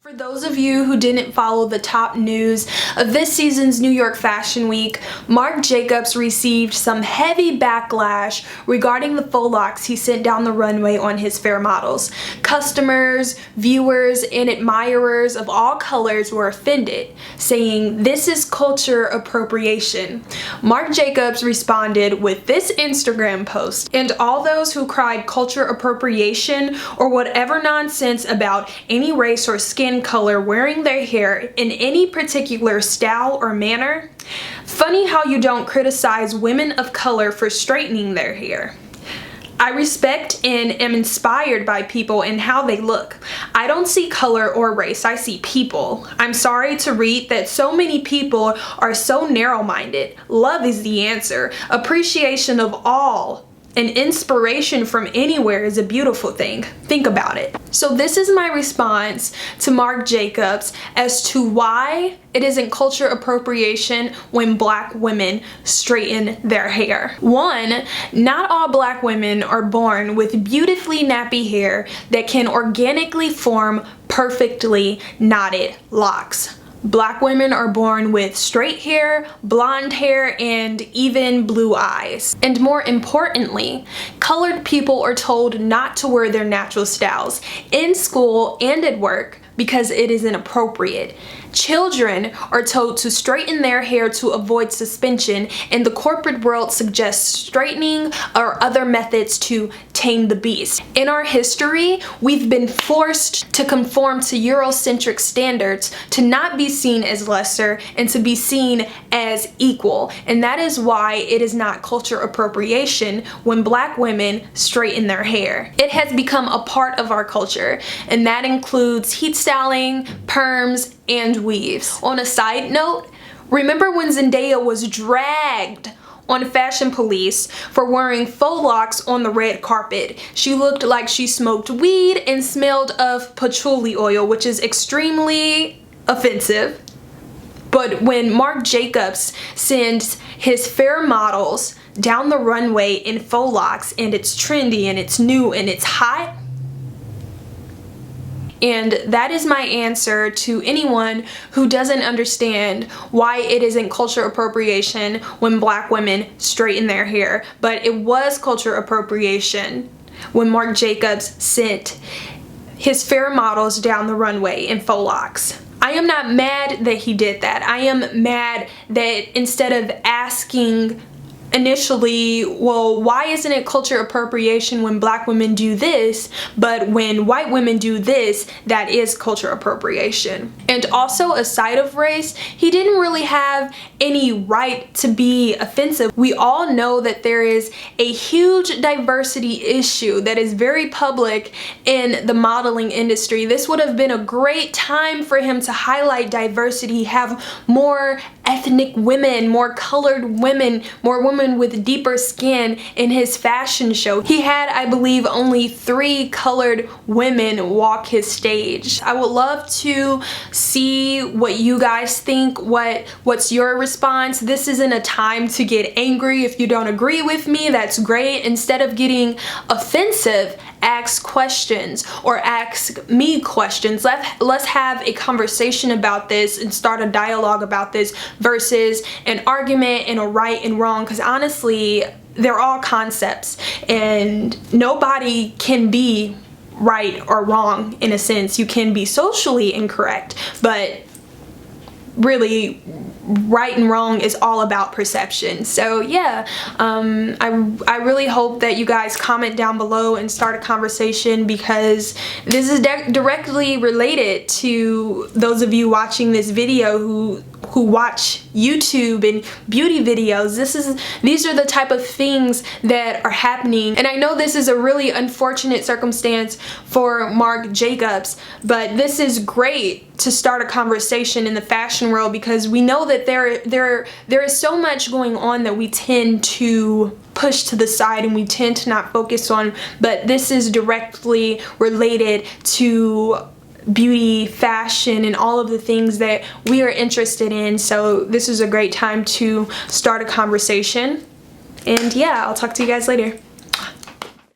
For those of you who didn't follow the top news of this season's New York Fashion Week, Marc Jacobs received some heavy backlash regarding the faux locks he sent down the runway on his fair models. Customers, viewers, and admirers of all colors were offended, saying this is culture appropriation. Marc Jacobs responded with this Instagram post, and all those who cried culture appropriation or whatever nonsense about any race or skin color wearing their hair in any particular style or manner. Funny how you don't criticize women of color for straightening their hair. I respect and am inspired by people and how they look. I don't see color or race, I see people. I'm sorry to read that so many people are so narrow-minded. Love is the answer. Appreciation of all and inspiration from anywhere is a beautiful thing. Think about it. So this is my response to Marc Jacobs as to why it isn't culture appropriation when black women straighten their hair. One, not all black women are born with beautifully nappy hair that can organically form perfectly knotted locks. Black women are born with straight hair, blonde hair, and even blue eyes. And more importantly, colored people are told not to wear their natural styles in school and at work because it is inappropriate. Children are told to straighten their hair to avoid suspension, and the corporate world suggests straightening or other methods to tame the beast. In our history, we've been forced to conform to Eurocentric standards to not be seen as lesser and to be seen as equal. And that is why it is not culture appropriation when black women straighten their hair. It has become a part of our culture, and that includes heat styling, perms, and weaves. On a side note, remember when Zendaya was dragged on Fashion Police for wearing faux locks on the red carpet? She looked like she smoked weed and smelled of patchouli oil, which is extremely offensive. But when Marc Jacobs sends his fair models down the runway in faux locks, and it's trendy and it's new and it's hot, and that is my answer to anyone who doesn't understand why it isn't culture appropriation when black women straighten their hair. But it was culture appropriation when Marc Jacobs sent his fair models down the runway in faux locks. I am not mad that he did that. I am mad that instead of asking initially, well, why isn't it culture appropriation when black women do this, but when white women do this, that is culture appropriation? And also, aside of race, he didn't really have any right to be offensive. We all know that there is a huge diversity issue that is very public in the modeling industry. This would have been a great time for him to highlight diversity, have more ethnic women, more colored women, more women with deeper skin in his fashion show. He had, I believe, only 3 colored women walk his stage. I would love to see what you guys think. What's your response? This isn't a time to get angry. If you don't agree with me, that's great. Instead of getting offensive, ask questions or ask me questions. Let's have a conversation about this and start a dialogue about this versus an argument and a right and wrong, because honestly, they're all concepts and nobody can be right or wrong. In a sense, you can be socially incorrect, but really right and wrong is all about perception. So yeah, I really hope that you guys comment down below and start a conversation, because this is directly related to those of you watching this video who watch YouTube and beauty videos. These are the type of things that are happening, and I know this is a really unfortunate circumstance for Marc Jacobs, but this is great to start a conversation in the fashion world, because we know that there is so much going on that we tend to push to the side and we tend to not focus on, but this is directly related to beauty, fashion, and all of the things that we are interested in. So this is a great time to start a conversation. And yeah, I'll talk to you guys later.